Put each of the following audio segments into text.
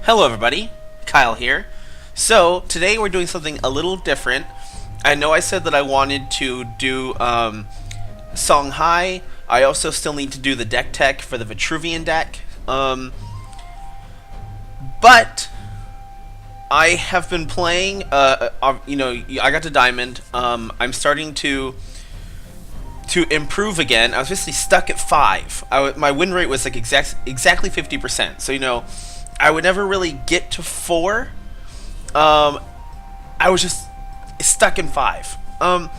Hello everybody, Kyle here. So, today we're doing something a little different. I know I said that I wanted to do Song High. I also still need to do the deck tech for the Vitruvian deck. But I have been playing, I got to Diamond. I'm starting to improve again. I was basically stuck at 5. My win rate was like exactly 50%. So, I would never really get to 4. I was just stuck in 5. And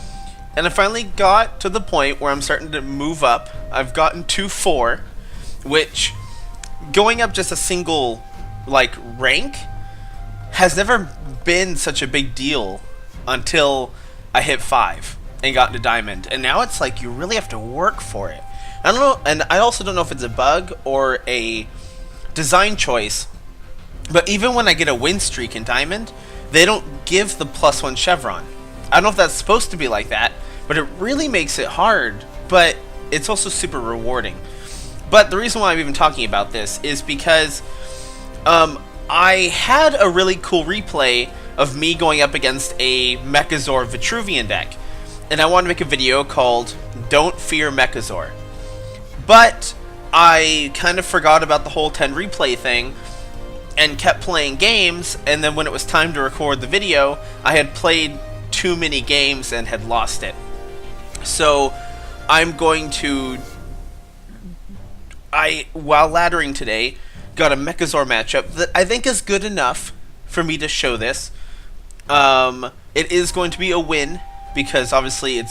I finally got to the point where I'm starting to move up. I've gotten to 4, which going up just a single rank has never been such a big deal until I hit 5 and got into Diamond. And now it's like you really have to work for it. I don't know, and I also don't know if it's a bug or a design choice, but even when I get a win streak in Diamond, they don't give the +1 chevron. I don't know if that's supposed to be like that, but it really makes it hard, but it's also super rewarding. But the reason why I'm even talking about this is because I had a really cool replay of me going up against a Mechazore Vitruvian deck, and I wanted to make a video called Don't Fear Mechazore. But I kind of forgot about the whole 10 replay thing and kept playing games, and then when it was time to record the video, I had played too many games and had lost it. So I'm going to... while laddering today, got a Mechazore matchup that I think is good enough for me to show this. It is going to be a win, because obviously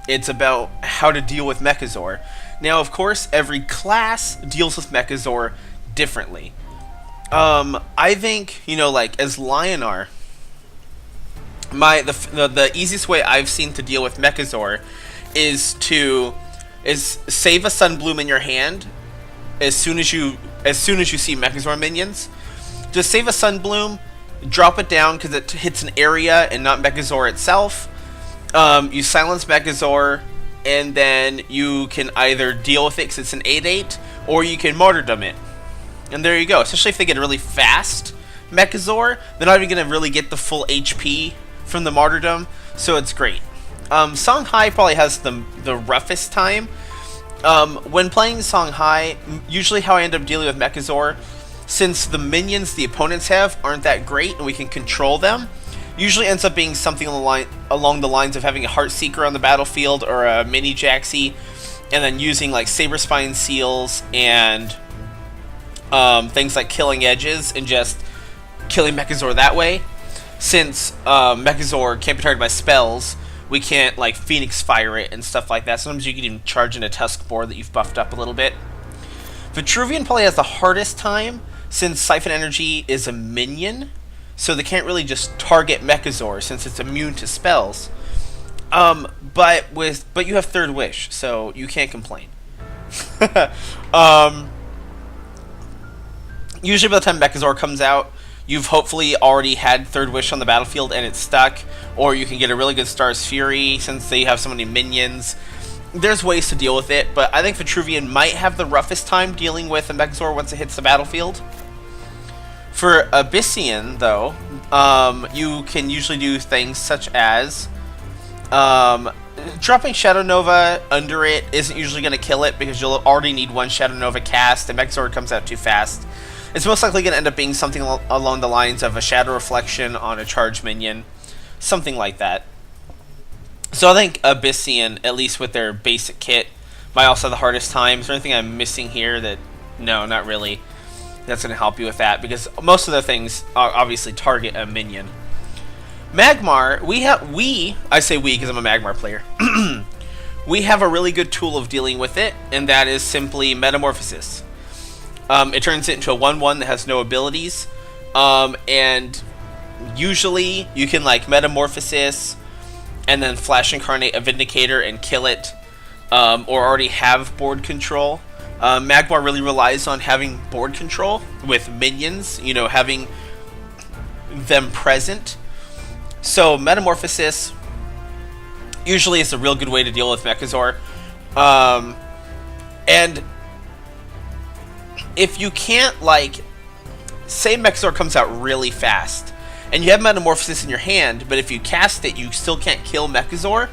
it's about how to deal with Mechazore. Now, of course, every class deals with Mechazore differently. I think, as Lionar, the easiest way I've seen to deal with Mechazore is save a Sunbloom in your hand as soon as you see Mechazore minions. Just save a Sunbloom, drop it down because it hits an area and not Mechazore itself. You silence Mechazore, and then you can either deal with it because it's an 8/8, or you can martyrdom it. And there you go. Especially if they get a really fast Mechazore, they're not even going to really get the full HP from the martyrdom, so it's great. Song High probably has the roughest time. When playing Song High, usually how I end up dealing with Mechazore, since the minions the opponents have aren't that great and we can control them, usually ends up being something along the lines of having a Heartseeker on the battlefield or a mini Jaxi, and then using Saberspine Seals and things like Killing Edges and just killing Mechazore that way. Since Mechazore can't be targeted by spells, we can't Phoenix Fire it and stuff like that. Sometimes you can even charge in a Tusk Boar that you've buffed up a little bit. Vitruvian probably has the hardest time since Siphon Energy is a minion, so they can't really just target Mechazore since it's immune to spells. But you have Third Wish, so you can't complain. Usually by the time Mechazore comes out, you've hopefully already had Third Wish on the battlefield and it's stuck, or you can get a really good Star's Fury since they have so many minions. There's ways to deal with it, but I think Vitruvian might have the roughest time dealing with a Mechazore once it hits the battlefield. For Abyssian, though, you can usually do things such as dropping Shadow Nova under it isn't usually going to kill it because you'll already need one Shadow Nova cast, and Mechazore comes out too fast. It's most likely going to end up being something along the lines of a Shadow Reflection on a charge minion, something like that. So I think Abyssian, at least with their basic kit, might also have the hardest time. Is there anything I'm missing here that... No, not really. That's going to help you with that, because most of the things obviously target a minion. Magmar, I say we because I'm a Magmar player. We have a really good tool of dealing with it, and that is simply Metamorphosis. It turns it into a 1/1 that has no abilities, and usually you can Metamorphosis and then Flash Incarnate a Vindicator and kill it, or already have board control. Magmar really relies on having board control with minions, having them present. So Metamorphosis usually is a real good way to deal with Mechazore. And if you can't say Mechazor comes out really fast, and you have Metamorphosis in your hand, but if you cast it, you still can't kill Mechazor.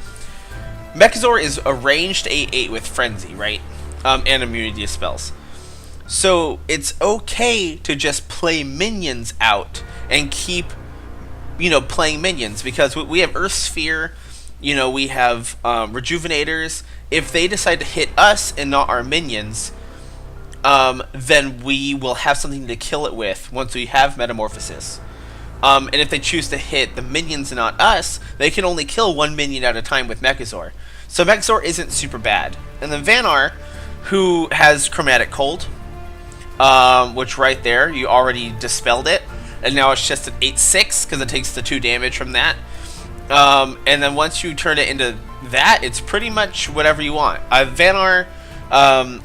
Mechazor is a ranged 8/8 with Frenzy, right? And immunity to spells. So it's okay to just play minions out and keep, playing minions, because we have Earth Sphere, we have Rejuvenators. If they decide to hit us and not our minions, then we will have something to kill it with once we have Metamorphosis. And if they choose to hit the minions and not us, they can only kill one minion at a time with Mechazor. So Mechazor isn't super bad. And then Vanar, who has Chromatic Cold, which right there, you already dispelled it. And now it's just an 8/6 because it takes the 2 damage from that. And then once you turn it into that, it's pretty much whatever you want. Vanar,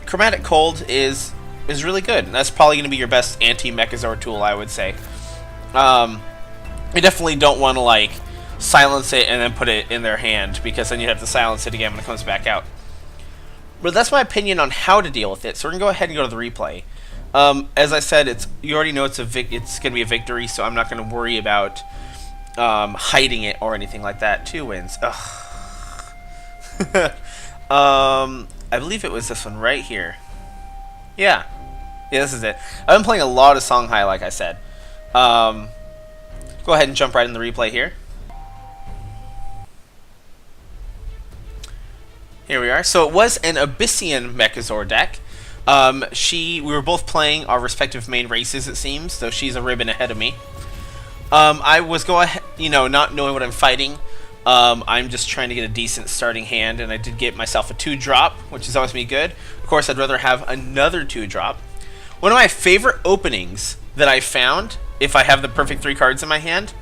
Chromatic Cold is really good. And that's probably going to be your best anti-Mechazor tool, I would say. You definitely don't want to silence it and then put it in their hand, because then you have to silence it again when it comes back out. But that's my opinion on how to deal with it. So we're gonna go ahead and go to the replay. As I said, you already know it's gonna be a victory, so I'm not gonna worry about hiding it or anything like that. 2 wins. Ugh. I believe it was this one right here. Yeah, this is it. I've been playing a lot of Songhai, like I said. Go ahead and jump right in the replay here. Here we are. So it was an Abyssian Mechazor deck. We were both playing our respective main races, it seems, though she's a ribbon ahead of me. I was not knowing what I'm fighting. I'm just trying to get a decent starting hand, and I did get myself a 2-drop, which is always me good. Of course, I'd rather have another 2-drop. One of my favorite openings that I found, if I have the perfect 3 cards in my hand,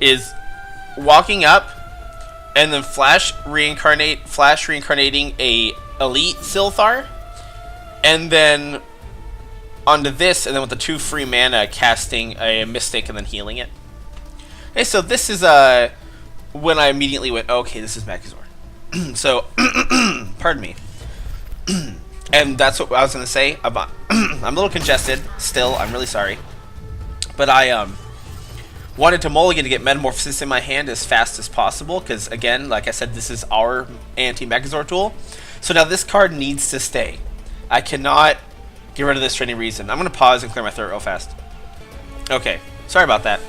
is walking up and then flash reincarnating a Elite Silthar, and then onto this, and then with the 2 free mana, casting a Mystic and then healing it. Okay, so this is when I immediately went, okay, this is Mechazor. So, pardon me. And that's what I was going to say. I'm a little congested still. I'm really sorry. But I wanted to mulligan to get Metamorphosis in my hand as fast as possible, because, again, like I said, this is our anti-Mechazor tool. So now this card needs to stay. I cannot get rid of this for any reason. I'm going to pause and clear my throat real fast. Okay, sorry about that.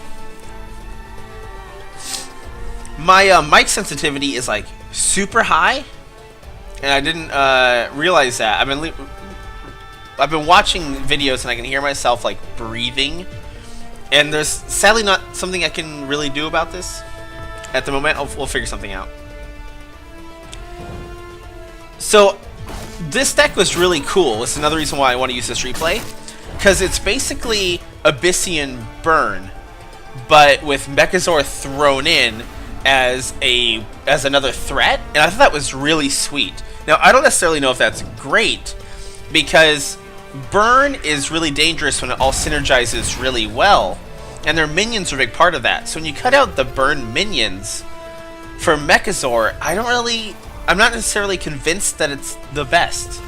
My mic sensitivity is super high, and I didn't realize that. I've been watching videos and I can hear myself breathing, and there's sadly not something I can really do about this at the moment. We'll figure something out. So this deck was really cool. It's another reason why I want to use this replay, because it's basically Abyssian Burn, but with Mechazor thrown in as another threat, and I thought that was really sweet. Now, I don't necessarily know if that's great, because Burn is really dangerous when it all synergizes really well, and their minions are a big part of that. So when you cut out the Burn minions for Mechazor, I'm not necessarily convinced that it's the best.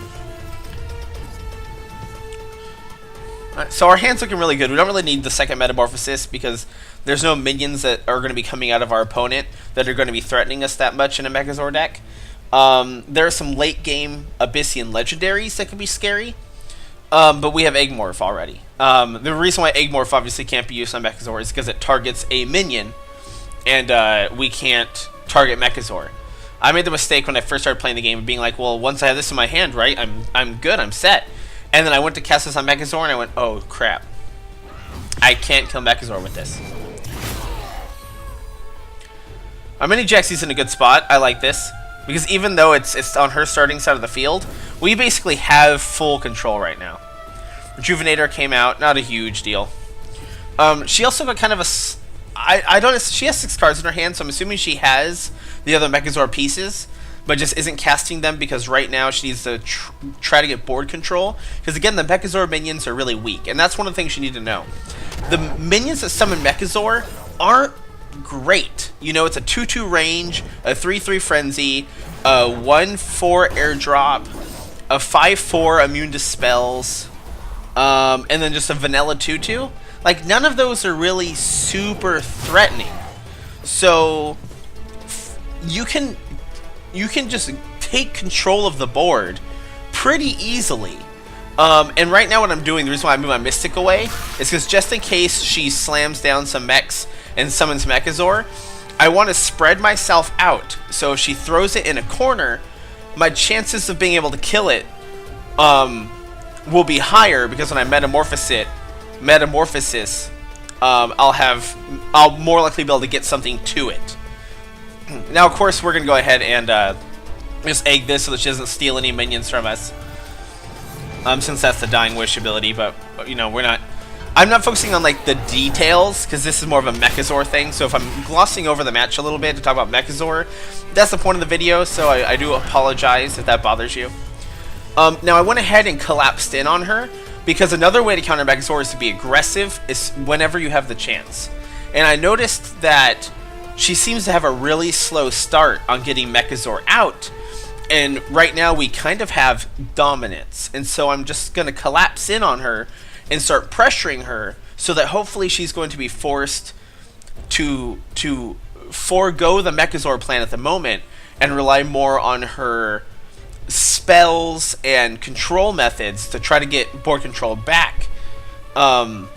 So our hand's looking really good. We don't really need the second Metamorphosis, because there's no minions that are going to be coming out of our opponent that are going to be threatening us that much in a Mechazor deck. There are some late game Abyssian legendaries that can be scary, but we have Eggmorph already. The reason why Eggmorph obviously can't be used on Mechazor is because it targets a minion, and we can't target Mechazor. I made the mistake when I first started playing the game of being like, well, once I have this in my hand, right, I'm good, I'm set. And then I went to cast this on Mechazor, and I went, oh, crap. I can't kill Mechazor with this. Our Mini Jaxie's in a good spot. I like this, because even though it's on her starting side of the field, we basically have full control right now. Rejuvenator came out, not a huge deal. She also got kind of she has 6 cards in her hand, so I'm assuming she has the other Mechazor pieces, but just isn't casting them because right now she needs to try to get board control. Because again, the Mechazor minions are really weak, and that's one of the things you need to know. The minions that summon Mechazor aren't great. It's a 2/2 range, a 3/3 frenzy, a 1/4 airdrop, a 5/4 immune to spells, and then just a vanilla 2/2. like, none of those are really super threatening. So you can just take control of the board pretty easily. And right now what I'm doing, the reason why I move my Mystic away, is because just in case she slams down some mechs and summons Mechazore, I want to spread myself out. So if she throws it in a corner, my chances of being able to kill it will be higher, because when I Metamorphosis, I'll more likely be able to get something to it. Now, of course, we're going to go ahead and just egg this so that she doesn't steal any minions from us. Since that's the Dying Wish ability, but you know, I'm not focusing on like the details, because this is more of a Mechazore thing. So if I'm glossing over the match a little bit to talk about Mechazore, that's the point of the video, so I do apologize if that bothers you. Now I went ahead and collapsed in on her, because another way to counter Mechazore is to be aggressive is whenever you have the chance. And I noticed that she seems to have a really slow start on getting Mechazore out. And right now we kind of have dominance, and so I'm just going to collapse in on her and start pressuring her, so that hopefully she's going to be forced to forego the Mechazore plan at the moment and rely more on her spells and control methods to try to get board control back. And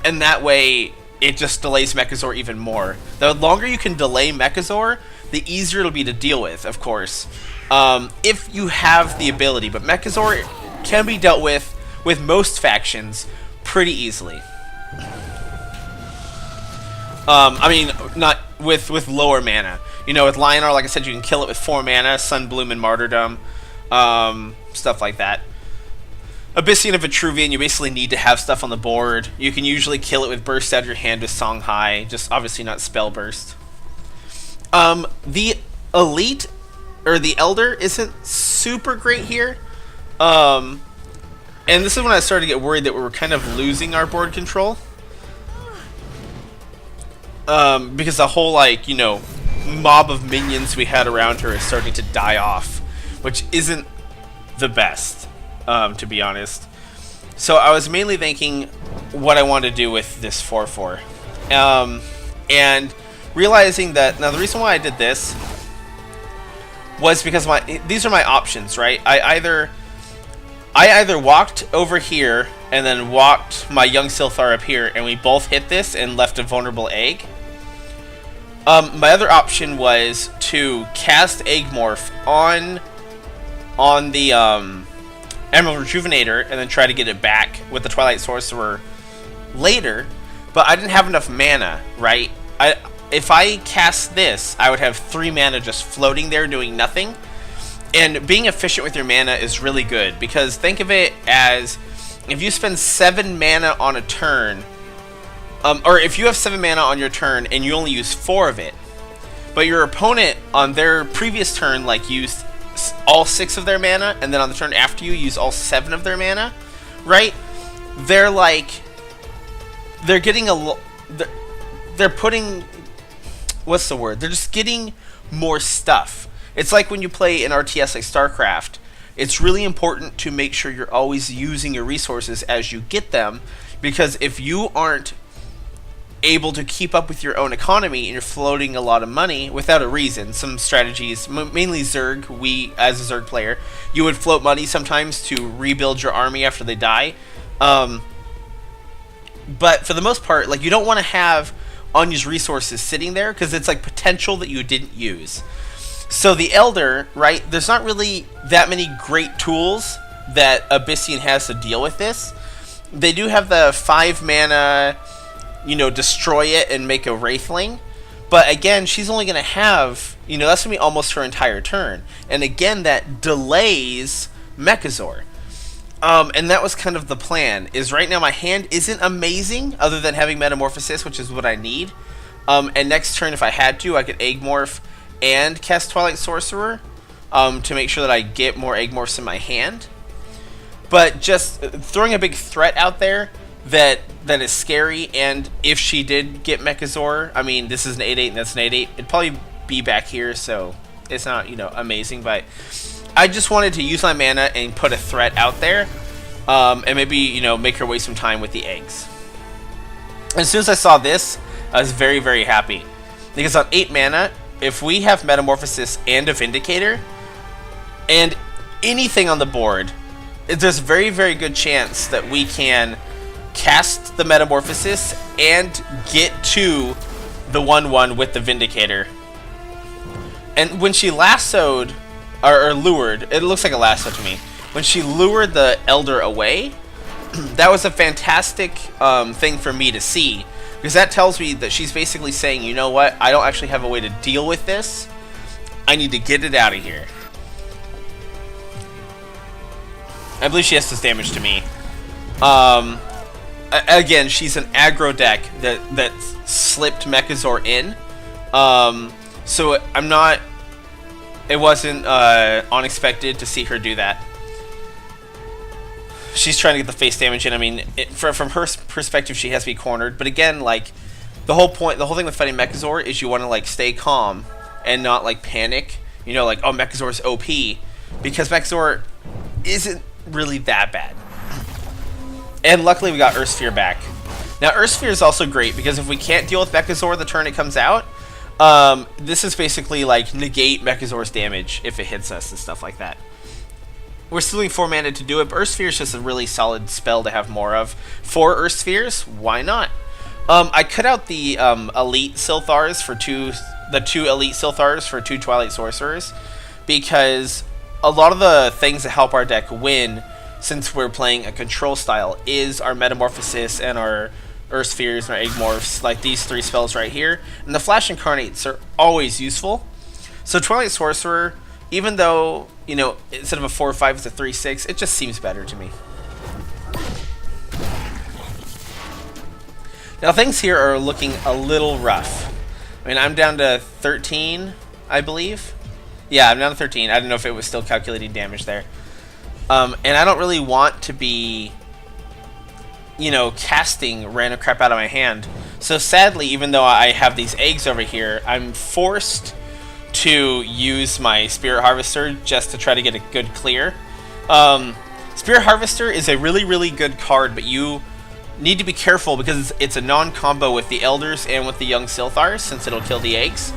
that way it just delays Mechazore even more. The longer you can delay Mechazore, the easier it'll be to deal with, of course. If you have the ability, but Mechazore can be dealt with most factions pretty easily. I mean, not with lower mana. You know, with Lionar, like I said, you can kill it with 4 mana, Sunbloom and Martyrdom, stuff like that. Abyssian and Vitruvian, you basically need to have stuff on the board. You can usually kill it with Burst out of your hand with Songhai, just obviously not Spell Burst. The Elite, or the Elder, isn't super great here. And this is when I started to get worried that we were kind of losing our board control. Because the whole, like, you know, mob of minions we had around her is starting to die off, which isn't the best, to be honest. So I was mainly thinking what I wanted to do with this 4/4. And realizing that, now the reason why I did this was because these are my options, right? I either walked over here and then walked my Young Silthar up here, and we both hit this and left a vulnerable egg. My other option was to cast Egg Morph on the Emerald Rejuvenator and then try to get it back with the Twilight Sorcerer later, but I didn't have enough mana, right? If I cast this, I would have 3 mana just floating there doing nothing. And being efficient with your mana is really good, because think of it as if you spend 7 mana on a turn, or if you have 7 mana on your turn and you only use 4 of it, but your opponent on their previous turn like used all 6 of their mana, and then on the turn after you use all 7 of their mana, right? They're getting they're putting, what's the word? They're just getting more stuff. It's like when you play an RTS like StarCraft. It's really important to make sure you're always using your resources as you get them, because if you aren't able to keep up with your own economy and you're floating a lot of money without a reason, some strategies, mainly Zerg, as a Zerg player, you would float money sometimes to rebuild your army after they die. But for the most part, like, you don't want to have unused resources sitting there, because it's like potential that you didn't use. So the Elder, right, there's not really that many great tools that Abyssian has to deal with this. They do have the 5 mana, you know, destroy it and make a Wraithling. But again, she's only going to have, you know, that's going to be almost her entire turn. And again, that delays Mechazore. And that was kind of the plan, is right now my hand isn't amazing, other than having Metamorphosis, which is what I need. And next turn, if I had to, I could Egg Morph and cast Twilight Sorcerer to make sure that I get more Egg Morphs in my hand. But just throwing a big threat out there that is scary, and if she did get Mechazore, I mean, this is an 8/8 and that's an 8/8, it'd probably be back here, so it's not, you know, amazing, but I just wanted to use my mana and put a threat out there, and maybe, you know, make her waste some time with the eggs. As soon as I saw this, I was very, very happy. Because on 8 mana, if we have Metamorphosis and a Vindicator, and anything on the board, there's a very, very good chance that we can cast the Metamorphosis and get to the 1/1 with the Vindicator. And when she lassoed, or lured, it looks like a lasso to me. When she lured the Elder away, that was a fantastic thing for me to see. Because that tells me that she's basically saying, you know what, I don't actually have a way to deal with this. I need to get it out of here. I believe she has this damage to me. Again, she's an aggro deck that slipped Mechazore in. So I'm not... It wasn't unexpected to see her do that. She's trying to get the face damage in. I mean, from her perspective, she has to be cornered. But again, like, the whole thing with fighting Mechazore is you want to, like, stay calm and not, like, panic. You know, like, oh, Mechazore's OP. Because Mechazore isn't really that bad. And luckily we got Earthsphere back. Now, Earthsphere is also great because if we can't deal with Mechazore the turn it comes out, this is basically, like, negate Mechazore's damage if it hits us and stuff like that. We're still doing 4 mana to do it, but Earthsphere is just a really solid spell to have more of. 4 Earthspheres? Why not? I cut out the elite Silthars for the 2 elite Silthars for 2 Twilight Sorcerers, because a lot of the things that help our deck win, since we're playing a control style, is our Metamorphosis and our Earthspheres and our Eggmorphs, like these 3 spells right here. And the Flash Incarnates are always useful. So Twilight Sorcerer, even though, you know, instead of a 4/5 it's a 3/6, it just seems better to me. Now things here are looking a little rough. I mean, I'm down to 13, I believe. Yeah, I'm down to 13. I don't know if it was still calculating damage there. And I don't really want to be, you know, casting random crap out of my hand. So sadly, even though I have these eggs over here, I'm forced to use my Spirit Harvester just to try to get a good clear. Spirit Harvester is a really, really good card, but you need to be careful because it's a non-combo with the Elders and with the Young Silthars, since it'll kill the eggs.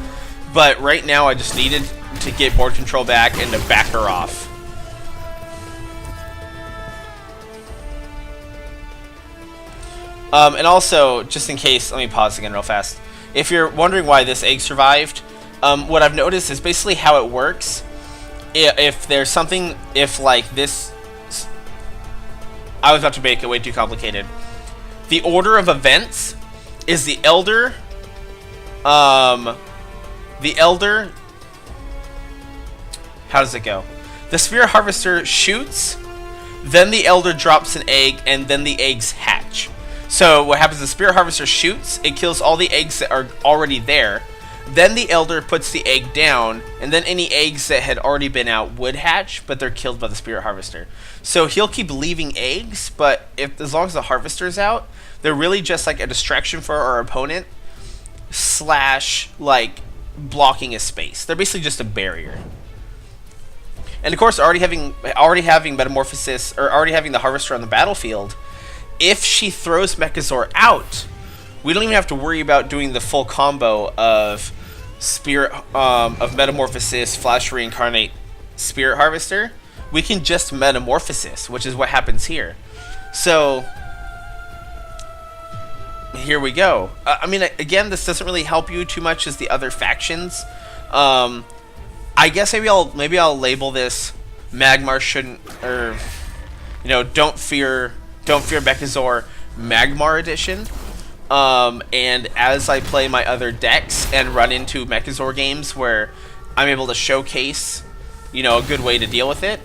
But right now I just needed to get board control back and to back her off. And also, just in case, let me pause again real fast. If you're wondering why this egg survived, what I've noticed is basically how it works. If there's something, if like this, I was about to make it way too complicated. The order of events is the Elder, how does it go? The Spirit Harvester shoots, then the Elder drops an egg, and then the eggs hatch. So what happens is the Spirit Harvester shoots, it kills all the eggs that are already there, then the Elder puts the egg down, and then any eggs that had already been out would hatch, but they're killed by the Spirit Harvester. So he'll keep leaving eggs, but as long as the Harvester's out, they're really just like a distraction for our opponent, / like blocking his space. They're basically just a barrier. And of course, already having Metamorphosis, or already having the Harvester on the battlefield, if she throws Mechazore out, we don't even have to worry about doing the full combo of of Metamorphosis, Flash Reincarnate, Spirit Harvester. We can just Metamorphosis, which is what happens here. So here we go. I mean, again, this doesn't really help you too much as the other factions. I guess maybe I'll label this Magmar shouldn't, or you know, don't fear Mechazore Magmar edition. And as I play my other decks and run into Mechazore games where I'm able to showcase, you know, a good way to deal with it,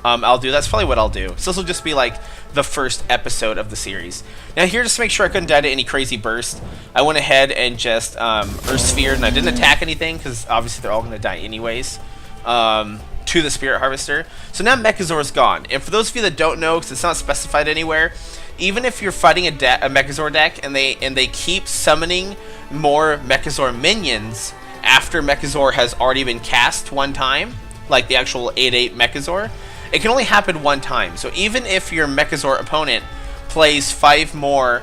I'll do. That's probably what I'll do. So this will just be like the first episode of the series. Now here, just to make sure I couldn't die to any crazy burst, I went ahead and just Earthsphere, and I didn't attack anything because obviously they're all going to die anyways. To the Spirit Harvester. So now Mechazore is gone. And for those of you that don't know, because it's not specified anywhere, even if you're fighting a Mechazore deck and they keep summoning more Mechazore minions after Mechazore has already been cast one time, like the actual 8/8 Mechazore, it can only happen one time. So even if your Mechazore opponent plays 5 more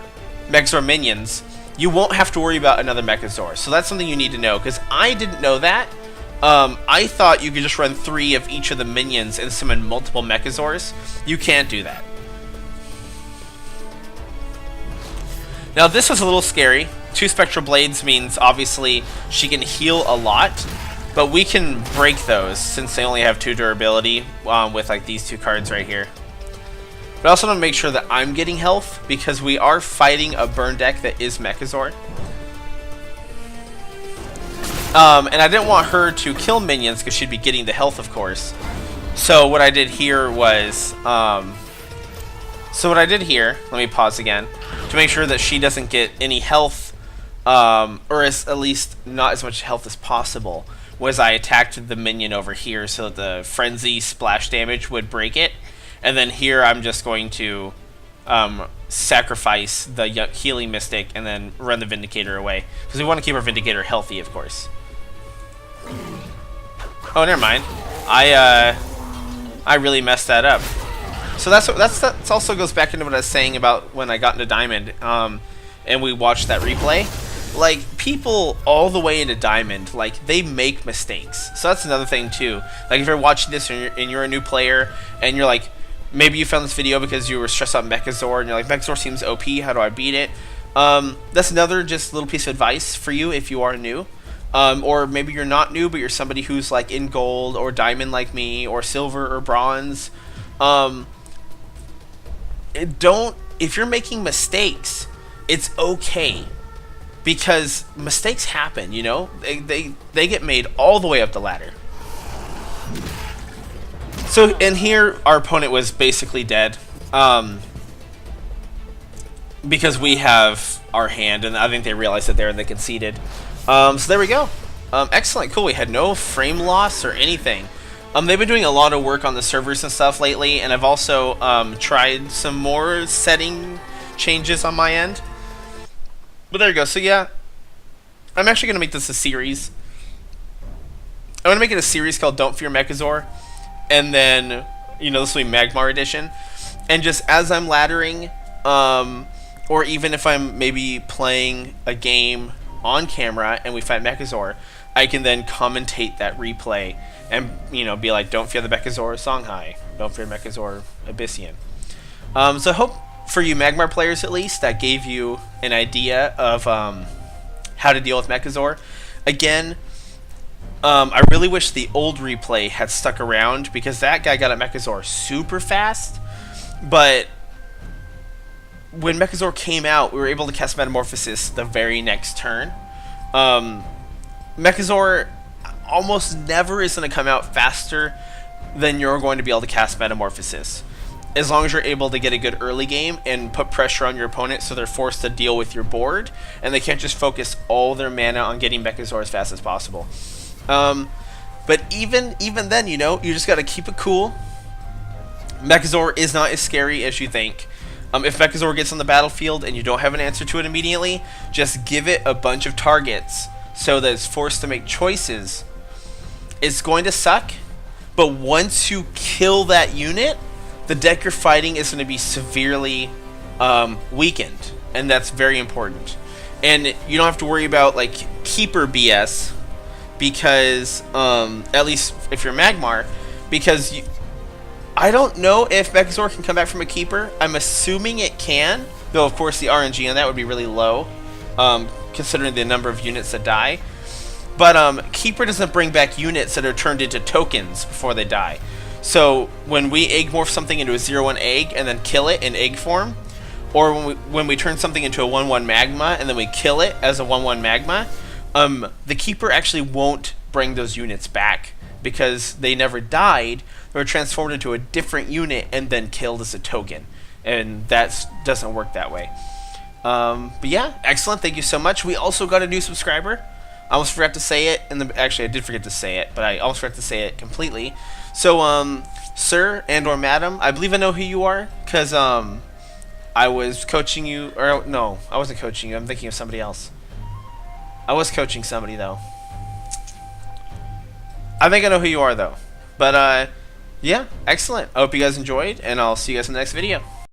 Mechazor minions, you won't have to worry about another Mechazor. So that's something you need to know, because I didn't know that. I thought you could just run 3 of each of the minions and summon multiple Mechazors. You can't do that. Now this was a little scary. 2 Spectral Blades means obviously she can heal a lot, but we can break those since they only have 2 durability with like these 2 cards right here. But I also want to make sure that I'm getting health, because we are fighting a burn deck that is Mechazor. And I didn't want her to kill minions because she'd be getting the health, of course. So what I did here was, let me pause again, to make sure that she doesn't get any health, or at least not as much health as possible, was I attacked the minion over here so that the frenzy splash damage would break it. And then here I'm just going to sacrifice the healing mystic and then run the Vindicator away, because we want to keep our Vindicator healthy, of course. Oh, never mind. I really messed that up. So that also goes back into what I was saying about when I got into Diamond, and we watched that replay. Like, people all the way into Diamond, like, they make mistakes. So that's another thing too. Like, if you're watching this and you're a new player and you're like, maybe you found this video because you were stressed out Mechazor and you're like, Mechazor seems OP, how do I beat it? That's another just little piece of advice for you if you are new. Or maybe you're not new, but you're somebody who's like in gold or diamond like me, or silver or bronze. If you're making mistakes, it's okay, because mistakes happen, you know? They get made all the way up the ladder. So, and here our opponent was basically dead, because we have our hand, and I think they realized it there and they conceded. So there we go. Excellent, cool. We had no frame loss or anything. They've been doing a lot of work on the servers and stuff lately, and I've also tried some more setting changes on my end. But there you go. So yeah, I'm actually going to make this a series. I'm going to make it a series called Don't Fear Mechazor, and then, you know, this will be Magmar edition. And just as I'm laddering, or even if I'm maybe playing a game on camera and we fight Mechazor, I can then commentate that replay and, you know, be like, don't fear the Mechazor Songhai, don't fear Mechazor Abyssian. So I hope for you Magmar players at least that gave you an idea of how to deal with Mechazor. Again, I really wish the old replay had stuck around, because that guy got at Mechazor super fast, but when Mechazor came out, we were able to cast Metamorphosis the very next turn. Mechazor almost never is going to come out faster than you're going to be able to cast Metamorphosis, as long as you're able to get a good early game and put pressure on your opponent so they're forced to deal with your board, and they can't just focus all their mana on getting Mechazor as fast as possible. But even then, you know, you just got to keep it cool. Mechazor is not as scary as you think. If Mechazor gets on the battlefield and you don't have an answer to it immediately, just give it a bunch of targets so that it's forced to make choices. It's going to suck, but once you kill that unit, the deck you're fighting is going to be severely weakened, and that's very important. And you don't have to worry about like Keeper BS, because at least if you're Magmar, because I don't know if Mechazor can come back from a Keeper. I'm assuming it can, though of course the RNG on that would be really low, considering the number of units that die. But Keeper doesn't bring back units that are turned into tokens before they die. So when we egg morph something into a 0/1 egg and then kill it in egg form, or when we turn something into a 1/1 magma and then we kill it as a 1/1 magma, the Keeper actually won't bring those units back, because they never died. They were transformed into a different unit and then killed as a token, and that doesn't work that way. But yeah, excellent. Thank you so much. We also got a new subscriber. I almost forgot to say it, actually I did forget to say it, but I almost forgot to say it completely. So, sir and or madam, I believe I know who you are, because I was coaching you, or no, I wasn't coaching you. I'm thinking of somebody else. I was coaching somebody though. I think I know who you are though. But yeah, excellent. I hope you guys enjoyed, and I'll see you guys in the next video.